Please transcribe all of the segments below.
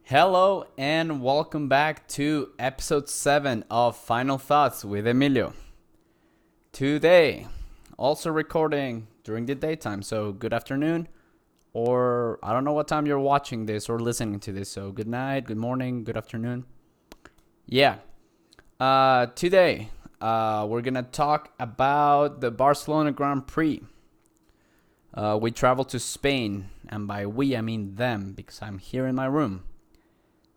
Hello and welcome back to episode 7 of Final Thoughts with Emilio. Today, also recording during the daytime, so good afternoon, or I don't know what time you're watching this or listening to this, so good night, good morning, good afternoon. Yeah, today we're gonna talk about the Barcelona Grand Prix. We traveled to Spain, and by we I mean them because I'm here in my room.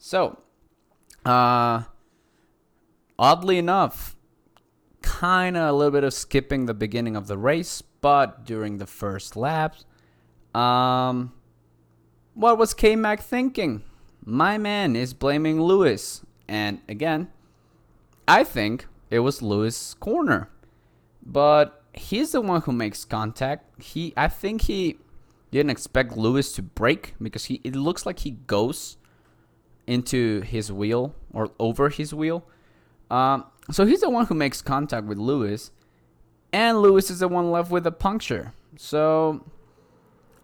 So, oddly enough, kind of a little bit of skipping the beginning of the race, but during the first lap, what was K-Mac thinking? My man is blaming Lewis, and again, I think it was Lewis' corner, but he's the one who makes contact. I think he didn't expect Lewis to brake because it looks like he goes into his wheel or over his wheel. So he's the one who makes contact with Lewis, and Lewis is the one left with a puncture. So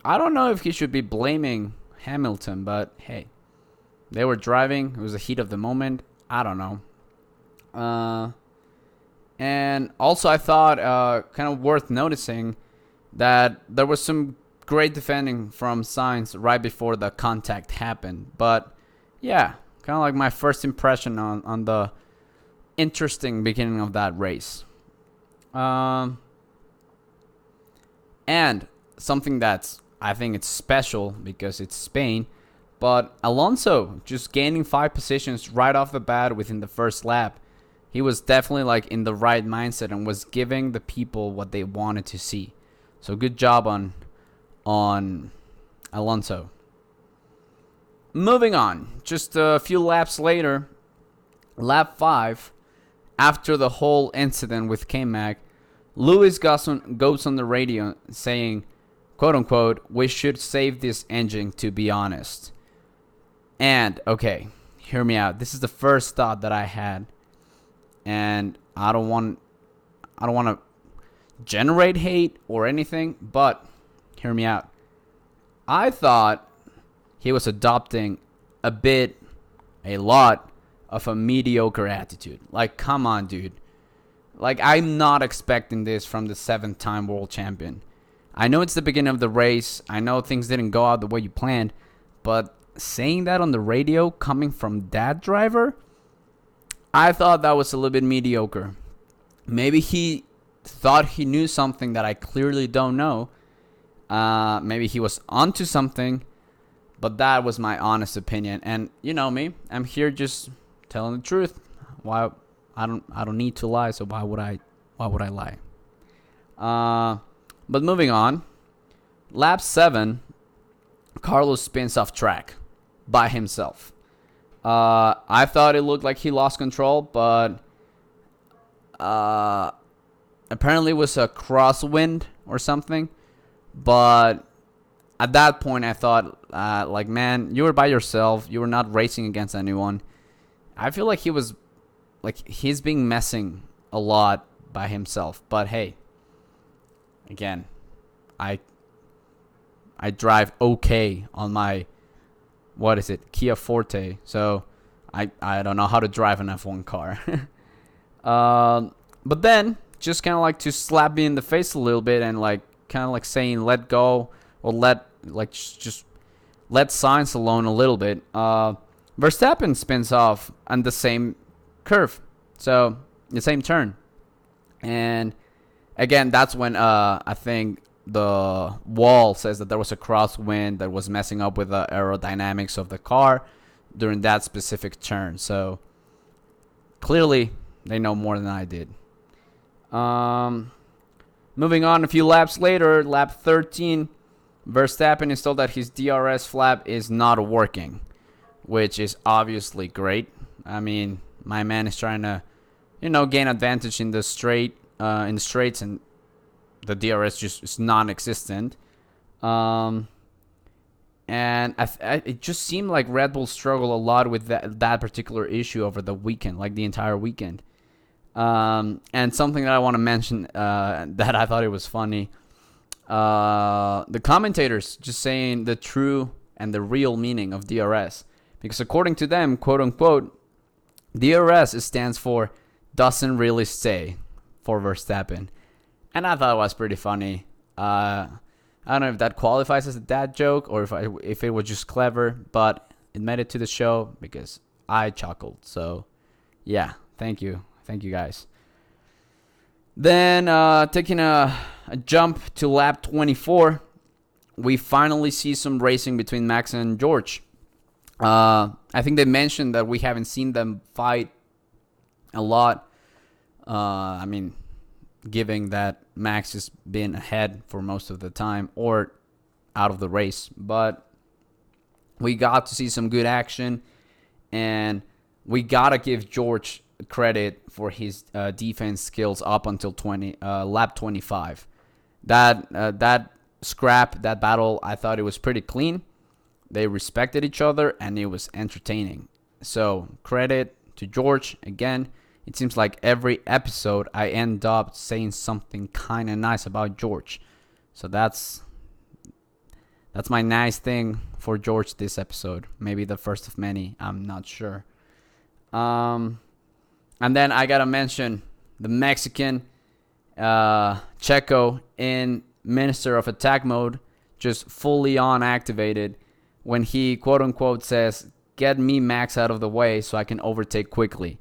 I don't know if he should be blaming Hamilton, but hey, they were driving. It was the heat of the moment. I don't know. And also I thought kind of worth noticing that there was some great defending from Sainz right before the contact happened. But yeah, kind of like my first impression on the interesting beginning of that race. And something that's, I think it's special because it's Spain, but Alonso just gaining 5 positions right off the bat within the first lap. He was definitely like in the right mindset and was giving the people what they wanted to see. So good job on Alonso. Moving on, just a few laps later, lap 5, after the whole incident with K-Mac, Lewis goes on the radio saying, quote unquote, we should save this engine, to be honest. And, okay, hear me out. This is the first thought that I had. And I don't want to generate hate or anything, but hear me out. I thought he was adopting a lot of a mediocre attitude. Like, come on, dude. Like, I'm not expecting this from the 7th-time world champion. I know it's the beginning of the race. I know things didn't go out the way you planned. But saying that on the radio, coming from that driver, I thought that was a little bit mediocre. Maybe he thought he knew something that I clearly don't know. Maybe he was onto something. But that was my honest opinion, and you know me, I'm here just telling the truth. Why I don't need to lie, so why would I lie? But moving on, lap 7, Carlos spins off track by himself. I thought it looked like he lost control, but apparently it was a crosswind or something. But at that point, I thought, like, man, you were by yourself. You were not racing against anyone. I feel like he's being messing a lot by himself. But hey, again, I drive okay on my, what is it, Kia Forte. So I don't know how to drive an F1 car. But then, just kind of like to slap me in the face a little bit and like kind of like saying, let go. Or just let Sainz alone a little bit. Verstappen spins off on the same curve, so the same turn, and again, that's when I think the wall says that there was a crosswind that was messing up with the aerodynamics of the car during that specific turn. So clearly, they know more than I did. Moving on, a few laps later, lap 13. Verstappen is told that his DRS flap is not working, which is obviously great. I mean, my man is trying to, gain advantage in the straights, and the DRS just is non-existent. And it just seemed like Red Bull struggled a lot with that particular issue over the weekend, like the entire weekend. And something that I want to mention that I thought it was funny. The commentators just saying the true and the real meaning of DRS. Because according to them, quote unquote, DRS stands for doesn't really stay for Verstappen. And I thought it was pretty funny. I don't know if that qualifies as a dad joke or if it was just clever, but it made it to the show because I chuckled. So, yeah, thank you. Thank you, guys. Then, taking a jump to lap 24, we finally see some racing between Max and George. I think they mentioned that we haven't seen them fight a lot. I mean, given that Max has been ahead for most of the time or out of the race. But we got to see some good action, and we got to give George credit for his defense skills up until lap 25. That scrap, that battle, I thought it was pretty clean. They respected each other, and it was entertaining. So credit to George. Again, it seems like every episode I end up saying something kind of nice about George. So that's my nice thing for George this episode. Maybe the first of many. I'm not sure. And then I got to mention the Mexican Checo in Minister of Attack mode, just fully on activated when he quote unquote says, "Get me Max out of the way so I can overtake quickly."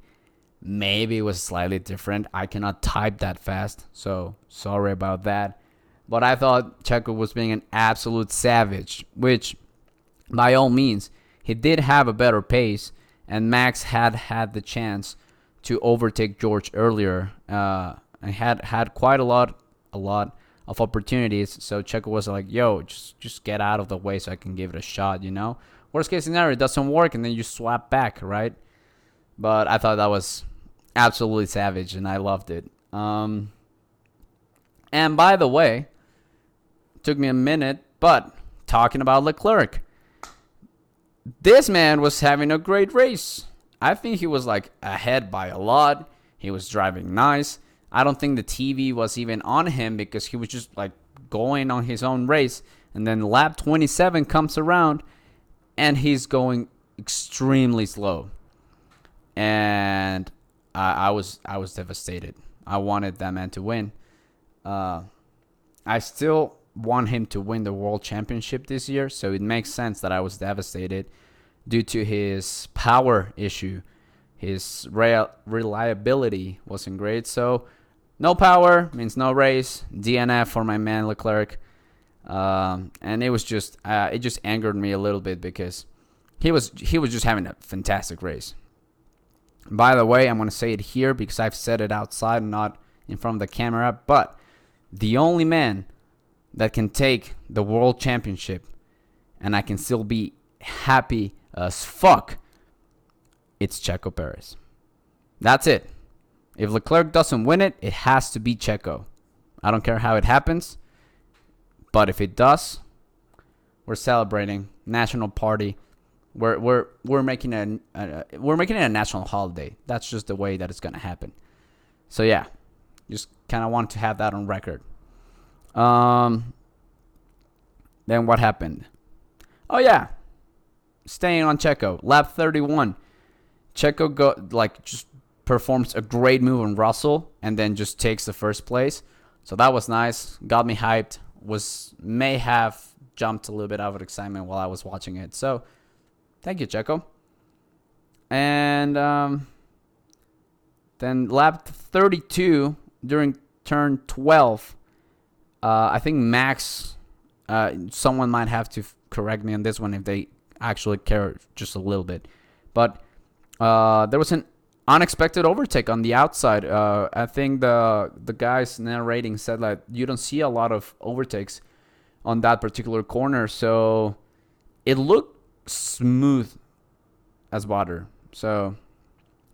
Maybe it was slightly different. I cannot type that fast, so sorry about that. But I thought Checo was being an absolute savage, which by all means, he did have a better pace, and Max had the chance to overtake George earlier. And had quite a lot of opportunities. So Checo was like, "Yo, just get out of the way so I can give it a shot." Worst case scenario, it doesn't work, and then you swap back, right? But I thought that was absolutely savage, and I loved it. And by the way, it took me a minute, but talking about Leclerc, this man was having a great race. I think he was like ahead by a lot. He was driving nice. I don't think the TV was even on him because he was just like going on his own race. And then lap 27 comes around, and he's going extremely slow. And I was devastated. I wanted that man to win. I still want him to win the World Championship this year, so it makes sense that I was devastated due to his power issue. His reliability wasn't great, so no power means no race. DNF for my man Leclerc. And it was just it just angered me a little bit because he was just having a fantastic race. By the way, I'm going to say it here because I've said it outside and not in front of the camera, but the only man that can take the World Championship and I can still be happy as fuck, it's Checo Perez. That's it. If Leclerc doesn't win it, it has to be Checo. I don't care how it happens, but if it does, we're celebrating. National party. We're making it a national holiday. That's just the way that it's gonna happen. So yeah, just kind of want to have that on record. Then what happened? Oh yeah, staying on Checo, lap 31. Checo just performs a great move on Russell and then just takes the first place. So that was nice. Got me hyped. May have jumped a little bit out of excitement while I was watching it. So thank you, Checo. And then lap 32 during turn 12, I think Max, someone might have to correct me on this one if they actually care just a little bit. But there was an unexpected overtake on the outside. I think the guys narrating said like you don't see a lot of overtakes on that particular corner. So it looked smooth as water. So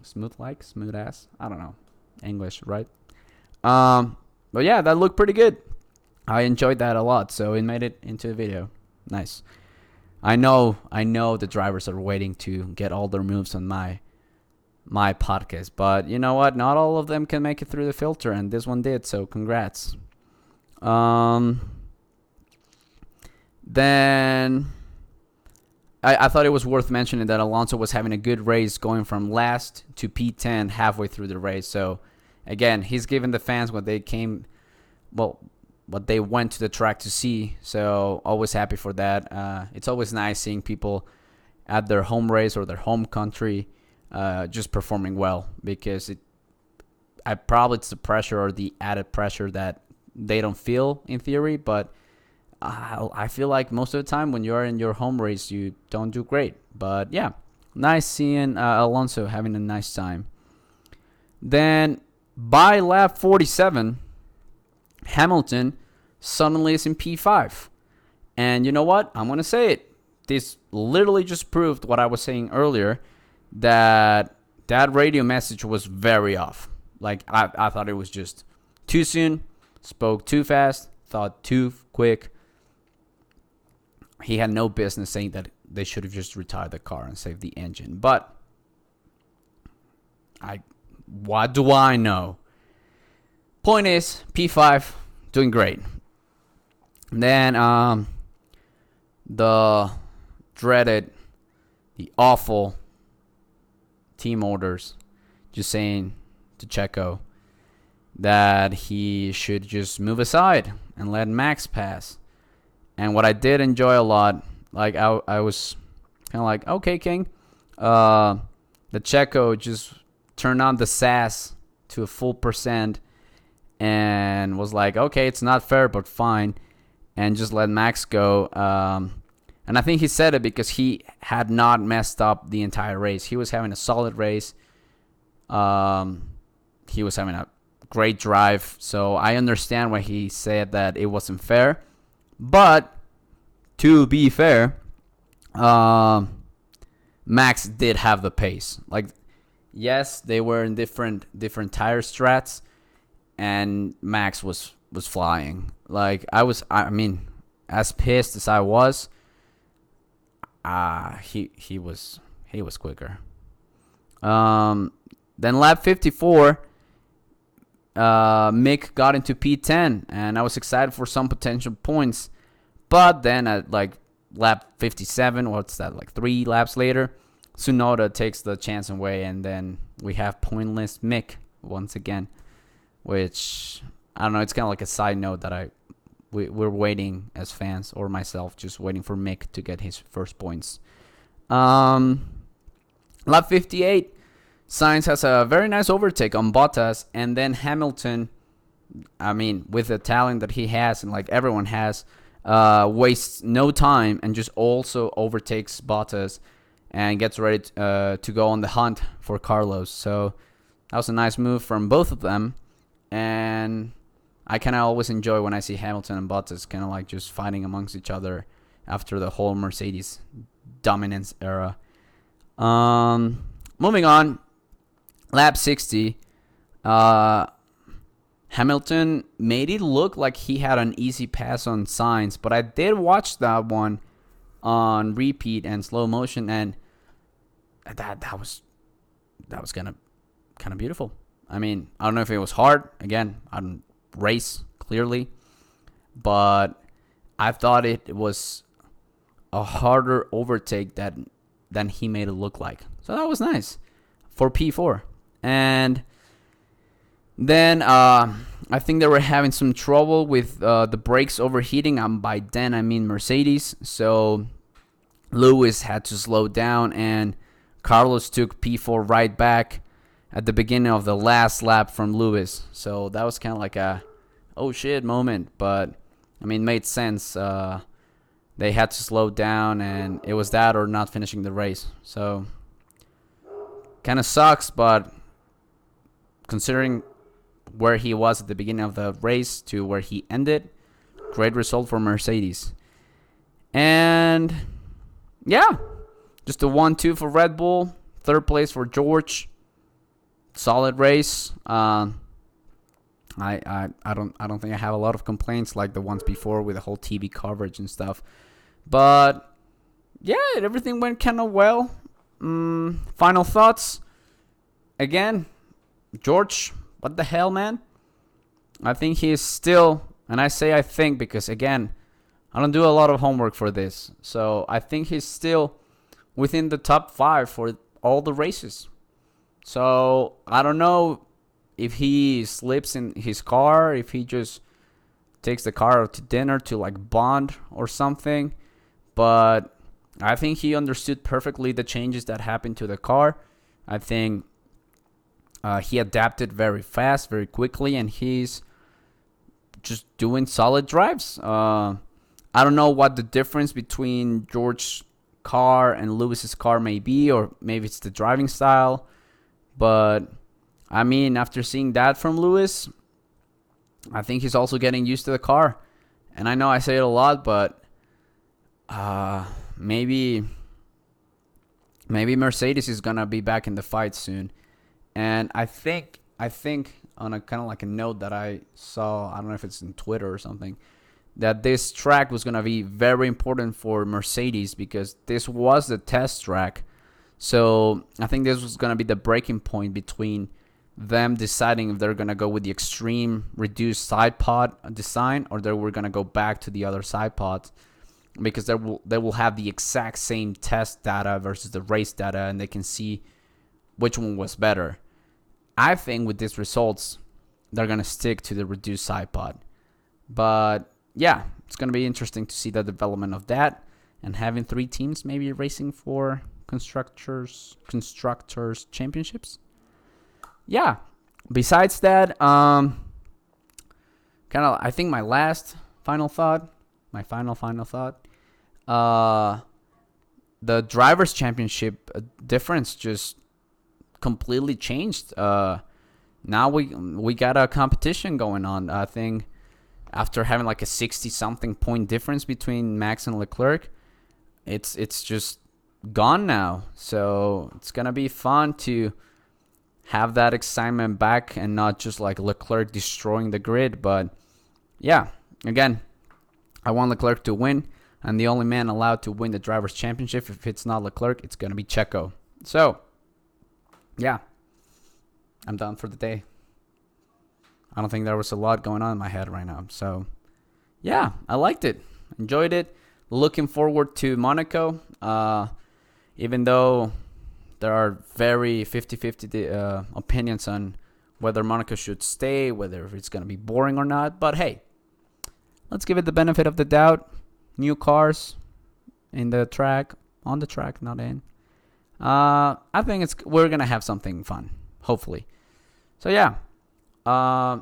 smooth ass. I don't know English, right? But yeah, that looked pretty good. I enjoyed that a lot. So it made it into the video. Nice. I know the drivers are waiting to get all their moves on my podcast, but you know what? Not all of them can make it through the filter, and this one did. So congrats. Then I thought it was worth mentioning that Alonso was having a good race going from last to P10 halfway through the race. So, again, he's giving the fans what they came, well, what they went to the track to see. So, always happy for that. It's always nice seeing people at their home race or their home country just performing well, because probably it's the pressure or the added pressure that they don't feel in theory, but I feel like most of the time when you're in your home race, you don't do great. But yeah, nice seeing Alonso having a nice time. Then by lap 47, Hamilton suddenly is in P5. And you know what? I'm going to say it. This literally just proved what I was saying earlier, that radio message was very off. Like, I thought it was just too soon, spoke too fast, thought too quick. He had no business saying that they should have just retired the car and saved the engine. But what do I know? Point is, P5, doing great. And then the dreaded, the awful team orders just saying to Checo that he should just move aside and let Max pass. And what I did enjoy a lot, like I was kind of like, okay, King, the Checo just turned on the sass to a full percent and was like, okay, it's not fair, but fine, and just let Max go. And I think he said it because he had not messed up the entire race. He was having a solid race. He was having a great drive. So I understand why he said that it wasn't fair. But to be fair, Max did have the pace. Like, yes, they were in different tire strats, and Max was flying. Like, I mean, as pissed as I was, he was quicker. Then lap 54, Mick got into P10, and I was excited for some potential points. But then at like lap 57, what's that, like 3 laps later, Tsunoda takes the chance away, and then we have pointless Mick once again, which, I don't know, it's kind of like a side note that we're waiting as fans, or myself, just waiting for Mick to get his first points. Lap 58, Sainz has a very nice overtake on Bottas, and then Hamilton, I mean, with the talent that he has and like everyone has, wastes no time and just also overtakes Bottas and gets ready to go on the hunt for Carlos. So that was a nice move from both of them, and I kind of always enjoy when I see Hamilton and Bottas kind of like just fighting amongst each other after the whole Mercedes dominance era. Moving on, lap 60, Hamilton made it look like he had an easy pass on Sainz, but I did watch that one on repeat and slow motion, and that was kind of beautiful. I mean, I don't know if it was hard. Again, I don't race clearly, but I thought it was a harder overtake than he made it look like. So that was nice for P4. And then I think they were having some trouble with the brakes overheating. By then, I mean Mercedes. So Lewis had to slow down, and Carlos took P4 right back at the beginning of the last lap from Lewis. So that was kind of like a oh shit moment. But, I mean, made sense. They had to slow down, and it was that or not finishing the race. So kind of sucks, but considering where he was at the beginning of the race to where he ended, great result for Mercedes. And yeah, just a 1-2 for Red Bull. Third place for George. Solid race. I don't think I have a lot of complaints like the ones before with the whole TV coverage and stuff. But yeah, everything went kind of well. Final thoughts. Again, George, what the hell, man? I think he is still, and I say I think because, again, I don't do a lot of homework for this. So I think he's still within the top 5 for all the races. So I don't know if he slips in his car, if he just takes the car out to dinner to like bond or something. But I think he understood perfectly the changes that happened to the car. I think he adapted very fast, very quickly, and he's just doing solid drives. I don't know what the difference between George's car and Lewis's car may be, or maybe it's the driving style. But I mean, after seeing that from Lewis, I think he's also getting used to the car. And I know I say it a lot, but maybe Mercedes is gonna be back in the fight soon. And I think on a kind of like a note that I saw, I don't know if it's in Twitter or something, that this track was gonna be very important for Mercedes because this was the test track. So I think this was gonna be the breaking point between them deciding if they're gonna go with the extreme reduced side pod design or they were gonna go back to the other side pods, because they will have the exact same test data versus the race data, and they can see which one was better. I think with these results, they're gonna stick to the reduced side pod. But yeah, it's gonna be interesting to see the development of that, and having 3 teams maybe racing for constructors championships. Yeah. Besides that, kind of, I think my final thought, the drivers' championship difference just completely changed. Now we got a competition going on. I think after having like a 60-something point difference between Max and Leclerc, it's just gone now. So it's gonna be fun to have that excitement back and not just like Leclerc destroying the grid. But yeah, again, I want Leclerc to win, and the only man allowed to win the drivers' championship, if it's not Leclerc, it's gonna be Checo. So yeah, I'm done for the day. I don't think there was a lot going on in my head right now. So yeah, I liked it, enjoyed it. Looking forward to Monaco. Even though there are very 50-50 opinions on whether Monaco should stay, whether it's going to be boring or not. But hey, let's give it the benefit of the doubt. New cars on the track, not in. I think we're going to have something fun, hopefully. So yeah,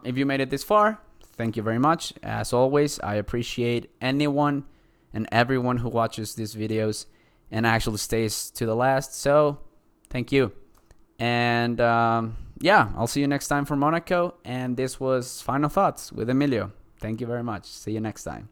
if you made it this far, thank you very much. As always, I appreciate anyone and everyone who watches these videos and actually stays to the last. So thank you. And yeah, I'll see you next time for Monaco. And this was Final Thoughts with Emilio. Thank you very much. See you next time.